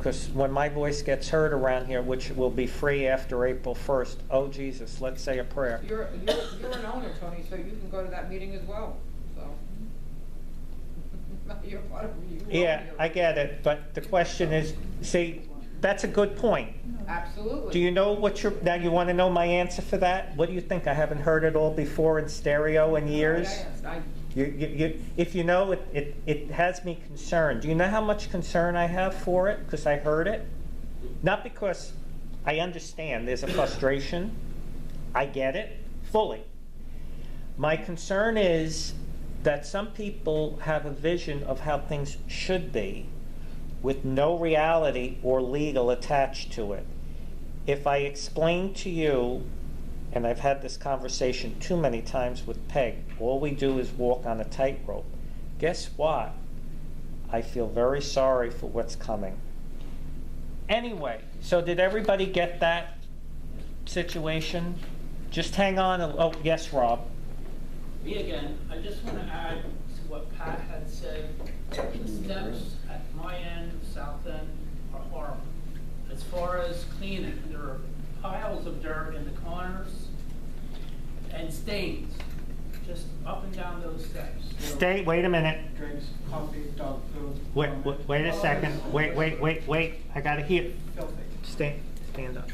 because when my voice gets heard around here, which will be free after April 1st, oh Jesus, let's say a prayer. You're an owner, Tony, so you can go to that meeting as well, so. You're part of you. Yeah, I get it, but the question is, see, that's a good point. Absolutely. Do you know what now you want to know my answer for that? What do you think? I haven't heard it all before in stereo in years. If you know, it has me concerned. Do you know how much concern I have for it? Because I heard it. Not because I understand there's a frustration. I get it fully. My concern is that some people have a vision of how things should be with no reality or legal attached to it. If I explain to you, and I've had this conversation too many times with Peg, all we do is walk on a tightrope. Guess what? I feel very sorry for what's coming. Anyway, so did everybody get that situation? Just hang on. Oh, yes, Rob. Me again. I just want to add to what Pat had said. The steps at my end, south end, are horrible. As far as cleaning, there are piles of dirt in the corners and stains just up and down those steps. Wait a minute. Drinks, coffee, dog food. Wait a second. Wait. I gotta hear. Filthy. Stand up.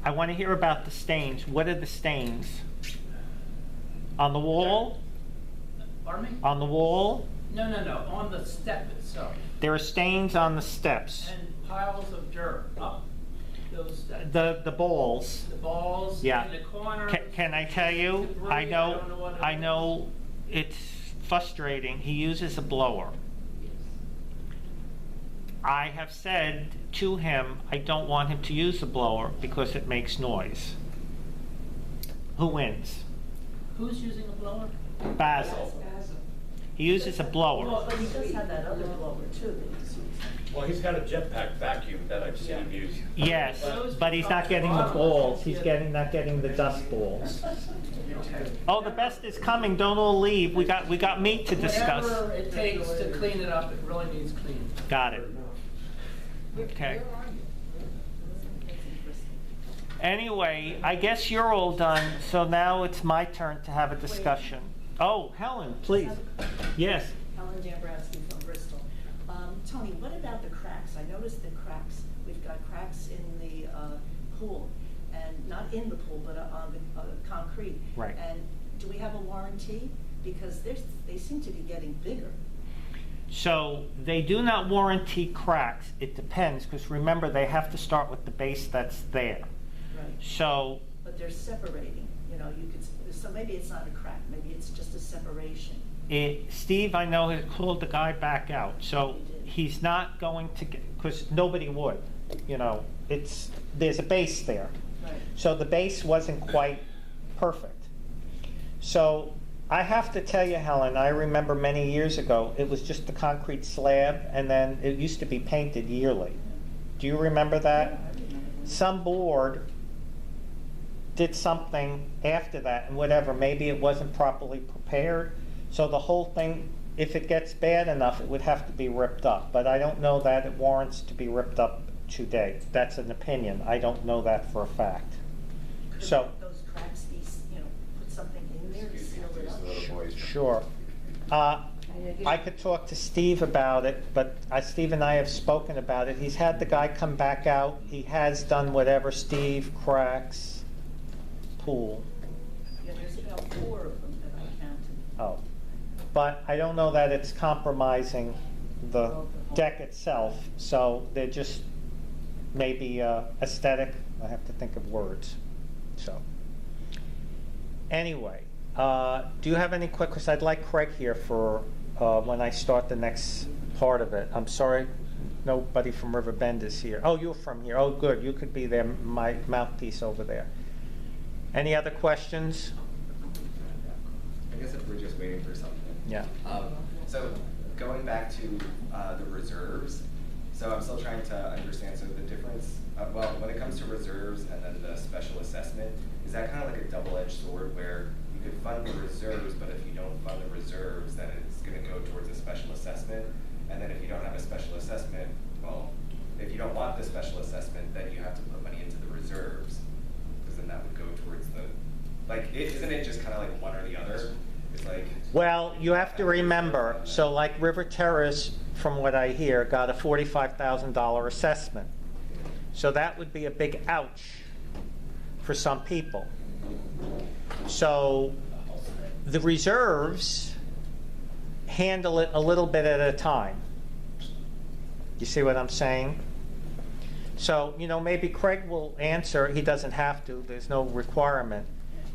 I want to hear about the stains. What are the stains? On the wall? Pardon me? On the wall? No. On the step itself. There are stains on the steps. And piles of dirt up those steps. The balls. The balls Yeah. in the corners. Can I tell you? Debris, I don't know what it know it's frustrating. He uses a blower. Yes. I have said to him, I don't want him to use the blower because it makes noise. Who wins? Who's using a blower? Basil. He uses a blower. Well, but he does have that other blower too that he's using. Well, he's got a jetpack vacuum that I've seen him use. Yes, but he's not getting the balls. He's not getting the dust balls. Oh, the best is coming. Don't all leave. We got meat to discuss. Whatever it takes to clean it up, it really needs cleaning. Got it. Okay. Anyway, I guess you're all done, so now it's my turn to have a discussion. Oh, Helen, please. Yes. Helen Dambrowski from Bristol. Tony, what about the cracks? I noticed the cracks. We've got cracks in the pool, and not in the pool, but on the concrete. Right. And do we have a warranty? Because they seem to be getting bigger. So they do not warranty cracks. It depends, because remember, they have to start with the base that's there. Right. So. But they're separating. You know, so maybe it's not a crack. Maybe it's just a separation. Steve, I know, has called the guy back out. So he's not going to get, because nobody would. You know, there's a base there. Right. So the base wasn't quite perfect. So I have to tell you, Helen, I remember many years ago, it was just the concrete slab, and then it used to be painted yearly. Do you remember that? Some board did something after that, and whatever, maybe it wasn't properly prepared. So the whole thing, if it gets bad enough, it would have to be ripped up. But I don't know that it warrants to be ripped up today. That's an opinion. I don't know that for a fact. Could So those cracks be, put something in there to seal it up? sure. I could talk to Steve about it, but Steve and I have spoken about it. He's had the guy come back out. He has done whatever. Steve, cracks, pool. Yeah, there's about 4 of them that I counted. Oh. But I don't know that it's compromising the deck itself, so they're just maybe aesthetic. I have to think of words. So anyway, do you have any quick questions? I'd like Craig here for when I start the next part of it. I'm sorry, nobody from Riverbend is here. Oh, you're from here. Oh, good. You could be there, my mouthpiece over there. Any other questions? I guess if we're just waiting for something. Yeah. So going back to the reserves, so I'm still trying to understand, so the difference, well, when it comes to reserves and then the special assessment, is that kind of like a double-edged sword where you could fund the reserves, but if you don't fund the reserves, then it's going to go towards a special assessment, and then if you don't have a special assessment, well, if adopt the special assessment, then you have to put money into the reserves, because then that would go towards the, like, isn't it just kind of like one or the other? It's like. Well, you have to remember, so like River Terrace, from what I hear, got a $45,000 assessment. So that would be a big ouch for some people. So the reserves handle it a little bit at a time. You see what I'm saying? So, you know, maybe Craig will answer. He doesn't have to. There's no requirement.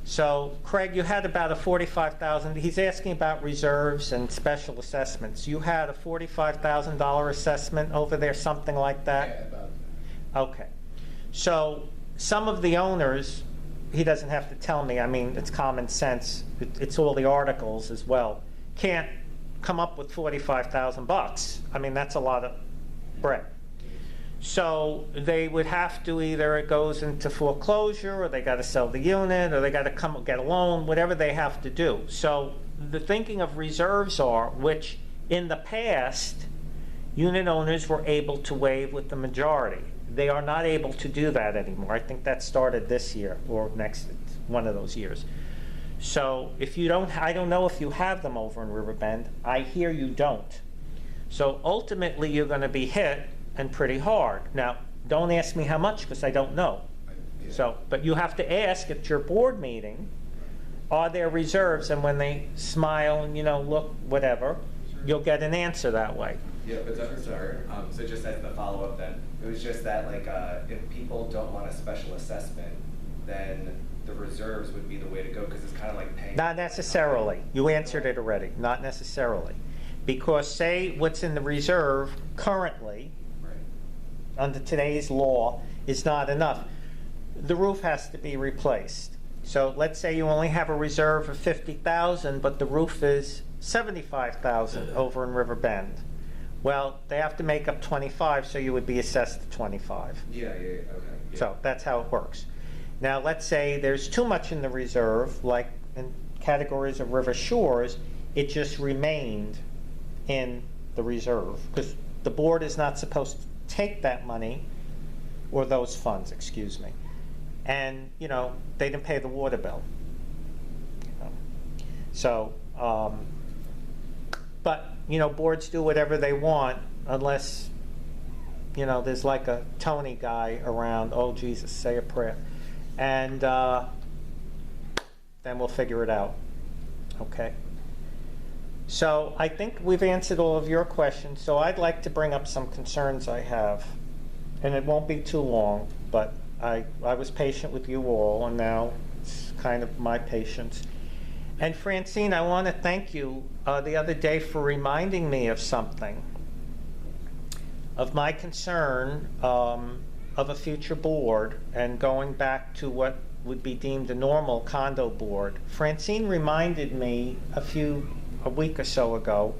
So, Craig, you had about a $45,000. He's asking about reserves and special assessments. You had a $45,000 assessment over there, something like that? Yeah, about Okay. So, some of the owners, he doesn't have to tell me, I mean, it's common sense, it's all the articles as well, can't come up with 45,000 bucks. I mean, that's a lot of bread. So they would have to either it goes into foreclosure, or they got to sell the unit, or they got to come get a loan, whatever they have to do. So the thinking of reserves are, which in the past, unit owners were able to waive with the majority. They are not able to do that anymore. I think that started this year or next, one of those years. So if you don't, I don't know if you have them over in Riverbend. I hear you don't. So ultimately, you're going to be hit, and pretty hard. Now, don't ask me how much, because I don't know. So, but you have to ask at your board meeting, are there reserves? And when they smile and, you know, look, whatever, you'll get an answer that way. Yeah, but sorry, so just as the follow-up then, it was just that, like, if people don't want a special assessment, then the reserves would be the way to go, because it's kind of like paying. Not necessarily. You answered it already. Not necessarily. Because say what's in the reserve currently, under today's law, is not enough. The roof has to be replaced. So let's say you only have a reserve of 50,000, but the roof is 75,000 over in Riverbend. Well, they have to make up 25, so you would be assessed to 25. Yeah, okay. Yeah. So that's how it works. Now let's say there's too much in the reserve, like in categories of River Shores, it just remained in the reserve, because the board is not supposed to take that money, or those funds, excuse me, and, you know, they didn't pay the water bill. You know? So, but, you know, boards do whatever they want, unless, you know, there's like a Tony guy around, oh, Jesus, say a prayer. And then we'll figure it out, okay? So I think we've answered all of your questions, so I'd like to bring up some concerns I have. And it won't be too long, but I was patient with you all, and now it's kind of my patience. And Francine, I want to thank you the other day for reminding me of something, of my concern of a future board, and going back to what would be deemed a normal condo board. Francine reminded me a week or so ago,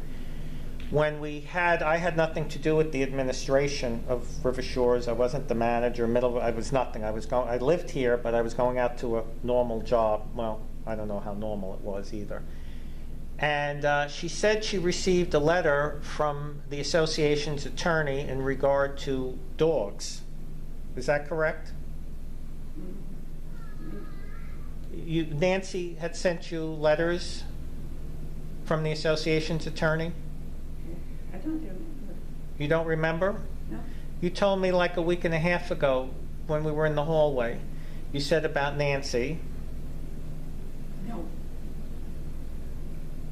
when I had nothing to do with the administration of River Shores. I wasn't the manager, I was nothing. I lived here, but I was going out to a normal job. Well, I don't know how normal it was either. And she said she received a letter from the association's attorney in regard to dogs. Is that correct? Nancy had sent you letters from the association's attorney? I don't remember. You don't remember? No. You told me like a week and a half ago when we were in the hallway. You said about Nancy, No.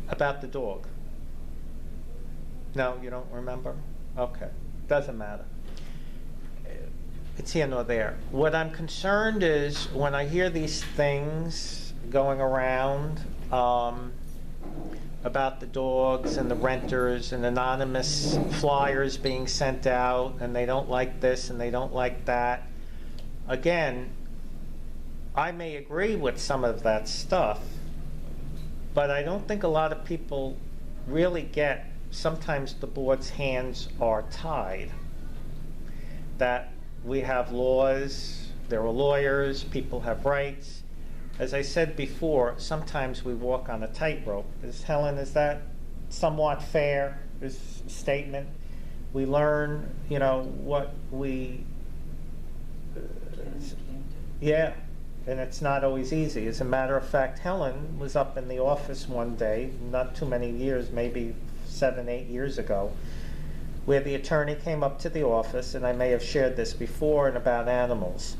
about the dog. No, you don't remember? Okay, doesn't matter. It's here nor there. What I'm concerned is when I hear these things going around, about the dogs and the renters and anonymous flyers being sent out, and they don't like this and they don't like that. Again, I may agree with some of that stuff, but I don't think a lot of people really get, sometimes the board's hands are tied. That we have laws, there are lawyers, people have rights. As I said before, sometimes we walk on a tightrope. Helen, is that somewhat fair, this statement? We learn, you know, what we Yeah, and it's not always easy. As a matter of fact, Helen was up in the office one day, not too many years, maybe 7, 8 years ago, where the attorney came up to the office, and I may have shared this before, and about animals.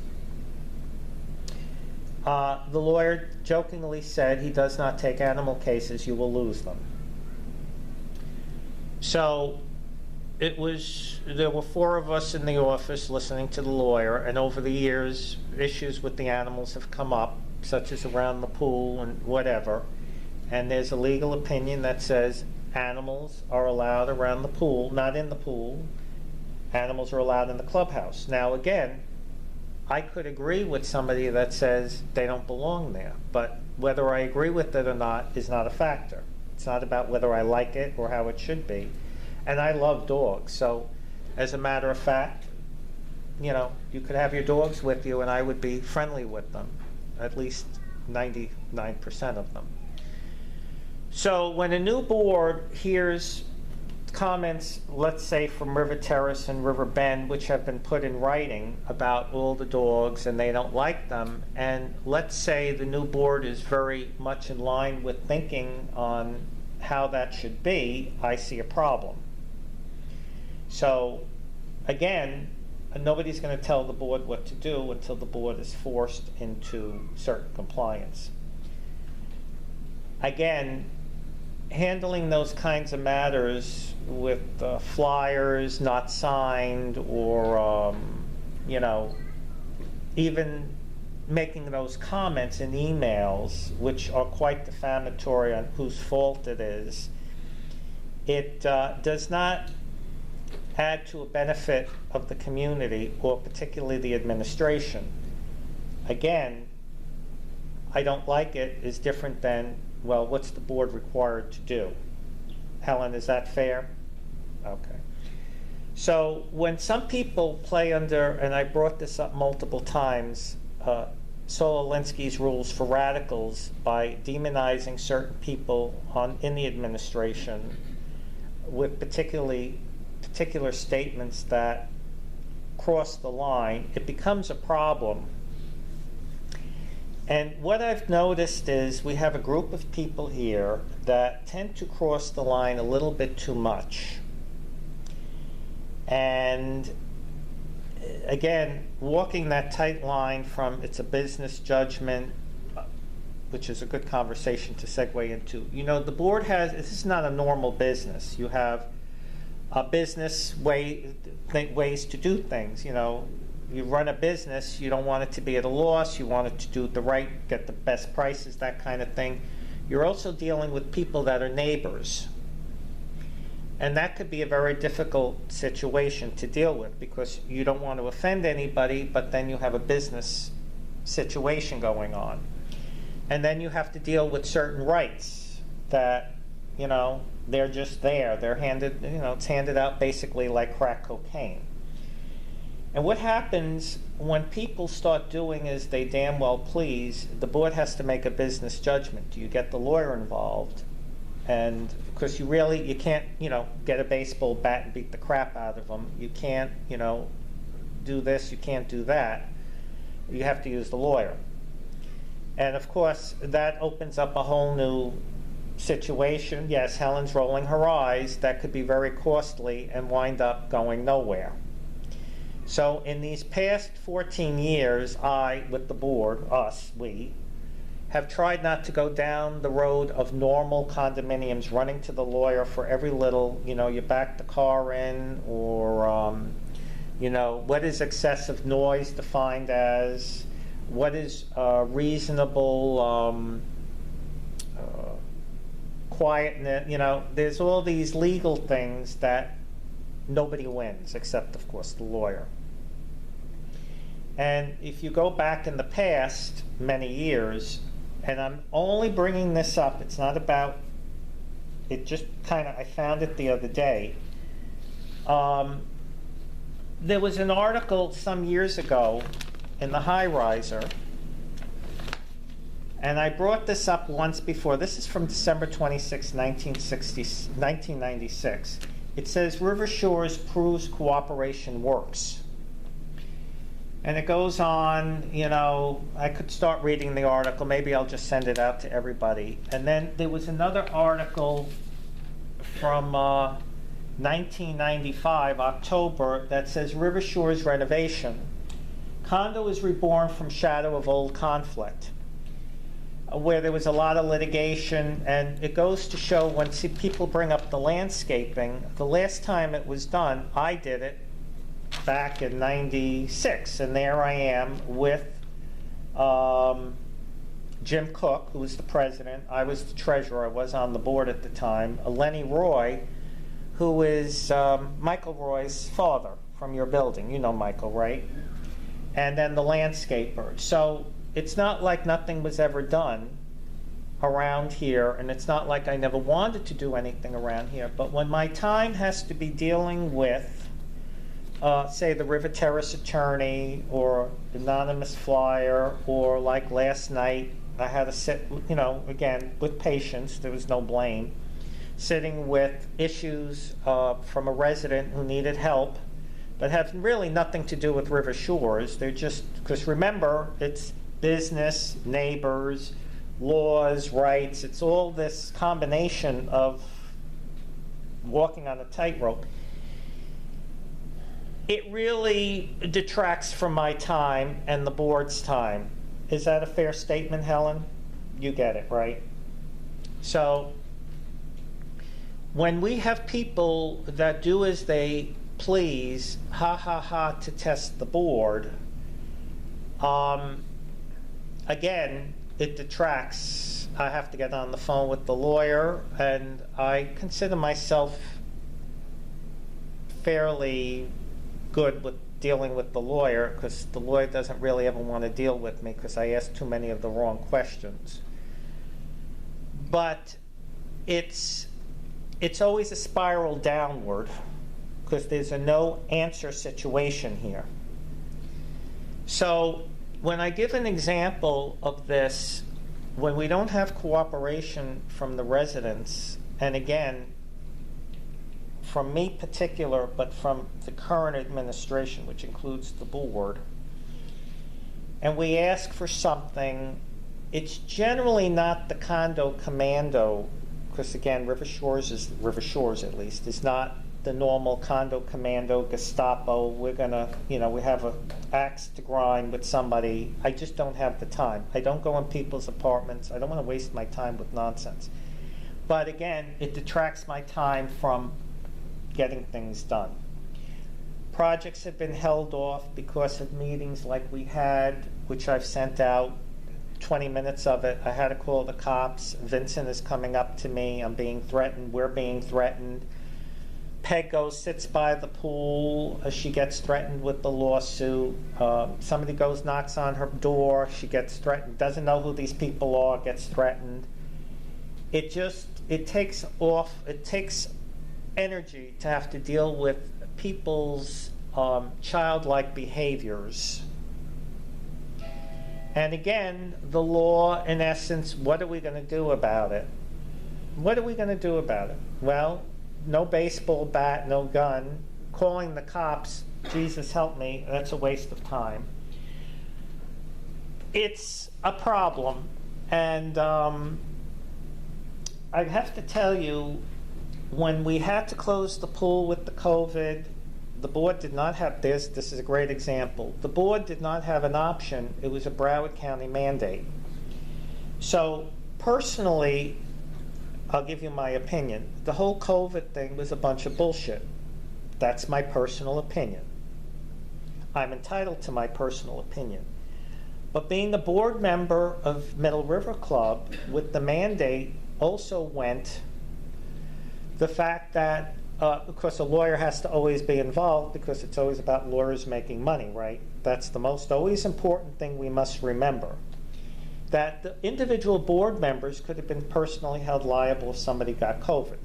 The lawyer jokingly said he does not take animal cases, you will lose them. So there were 4 of us in the office listening to the lawyer, and over the years, issues with the animals have come up, such as around the pool and whatever, and there's a legal opinion that says animals are allowed around the pool, not in the pool. Animals are allowed in the clubhouse. Now again, I could agree with somebody that says they don't belong there, but whether I agree with it or not is not a factor. It's not about whether I like it or how it should be. And I love dogs, so as a matter of fact, you know, you could have your dogs with you and I would be friendly with them, at least 99% of them. So when a new board hears comments, let's say from River Terrace and River Bend, which have been put in writing about all the dogs and they don't like them, and let's say the new board is very much in line with thinking on how that should be, I see a problem. So again, nobody's going to tell the board what to do until the board is forced into certain compliance. Again, handling those kinds of matters with flyers not signed, or you know, even making those comments in emails, which are quite defamatory on whose fault it is, it does not add to a benefit of the community, or particularly the administration. Again, I don't like it is different than, well, what's the board required to do? Helen, is that fair? Okay. So when some people play under, and I brought this up multiple times, Saul Alinsky's rules for radicals by demonizing certain people in the administration with particular statements that cross the line, it becomes a problem. And what I've noticed is we have a group of people here that tend to cross the line a little bit too much. And again, walking that tight line from it's a business judgment, which is a good conversation to segue into. You know, the board has, this is not a normal business. You have a business ways to do things. You know, you run a business, you don't want it to be at a loss, you want it to do the right, get the best prices, that kind of thing. You're also dealing with people that are neighbors. And that could be a very difficult situation to deal with, because you don't want to offend anybody, but then you have a business situation going on. And then you have to deal with certain rights that, you know, they're just there. They're handed, you know, it's handed out basically like crack cocaine. And what happens when people start doing as they damn well please, the board has to make a business judgment. Do you get the lawyer involved? And because you can't, you know, get a baseball bat and beat the crap out of them. You can't, you know, do this, you can't do that. You have to use the lawyer. And of course, that opens up a whole new situation. Yes, Helen's rolling her eyes. That could be very costly and wind up going nowhere. So in these past 14 years, I, with the board, we, have tried not to go down the road of normal condominiums, running to the lawyer for every little, you know, you back the car in, or, you know, what is excessive noise defined as, what is reasonable quietness, you know, there's all these legal things that nobody wins, except, of course, the lawyer. And if you go back in the past many years, and I'm only bringing this up, it's not about, it just kind of, I found it the other day. There was an article some years ago in the High Riser, and I brought this up once before. This is from December 26, 1996. It says, River Shores proves cooperation works. And it goes on, you know, I could start reading the article, maybe I'll just send it out to everybody. And then there was another article from 1995, October, that says River Shores renovation. Condo is reborn from shadow of old conflict, where there was a lot of litigation, and it goes to show when people bring up the landscaping, the last time it was done, I did it back in '96, and there I am with Jim Cook, who was the president. I was the treasurer. I was on the board at the time. Lenny Roy, who is Michael Roy's father from your building. You know Michael, right? And then the landscaper. So it's not like nothing was ever done around here, and it's not like I never wanted to do anything around here. But when my time has to be dealing with say the River Terrace attorney or anonymous flyer, or like last night, I had to sit, you know, again, with patience, there was no blame, sitting with issues from a resident who needed help, but have really nothing to do with River Shores. They're just, because remember, it's business, neighbors, laws, rights, it's all this combination of walking on a tightrope. It really detracts from my time and the board's time. Is that a fair statement, Helen? You get it, right? So when we have people that do as they please, to test the board, again, it detracts. I have to get on the phone with the lawyer, and I consider myself fairly good with dealing with the lawyer, because the lawyer doesn't really ever want to deal with me because I ask too many of the wrong questions. But it's always a spiral downward, because there's a no answer situation here. So when I give an example of this, when we don't have cooperation from the residents, and again, from me particular, but from the current administration, which includes the board, and we ask for something, it's generally not the condo commando, because again, River Shores at least, is not the normal condo commando, Gestapo, we're gonna, you know, we have an axe to grind with somebody. I just don't have the time. I don't go in people's apartments. I don't want to waste my time with nonsense. But again, it detracts my time from getting things done. Projects have been held off because of meetings like we had, which I've sent out 20 minutes of it. I had to call the cops. Vincent is coming up to me. I'm being threatened. We're being threatened. Peg goes, sits by the pool. She gets threatened with the lawsuit. Somebody goes, knocks on her door. She gets threatened. Doesn't know who these people are. Gets threatened. It takes energy to have to deal with people's childlike behaviors. And again, the law, in essence, what are we going to do about it? What are we going to do about it? Well, no baseball bat, no gun. Calling the cops, Jesus help me, that's a waste of time. It's a problem. And I have to tell you, when we had to close the pool with the COVID, the board did not have this. This is a great example. The board did not have an option. It was a Broward County mandate. So personally, I'll give you my opinion. The whole COVID thing was a bunch of bullshit. That's my personal opinion. I'm entitled to my personal opinion. But being a board member of Middle River Club with the mandate also went the fact that, of course, a lawyer has to always be involved because it's always about lawyers making money, right? That's the most always important thing we must remember. That the individual board members could have been personally held liable if somebody got COVID.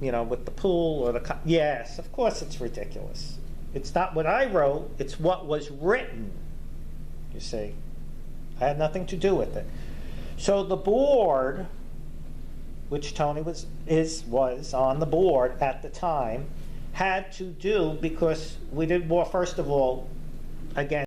You know, with the pool or the... Yes, of course it's ridiculous. It's not what I wrote, it's what was written, you see. I had nothing to do with it. So the board, which Tony was on the board at the time, had to do, because we did, well, first of all, again,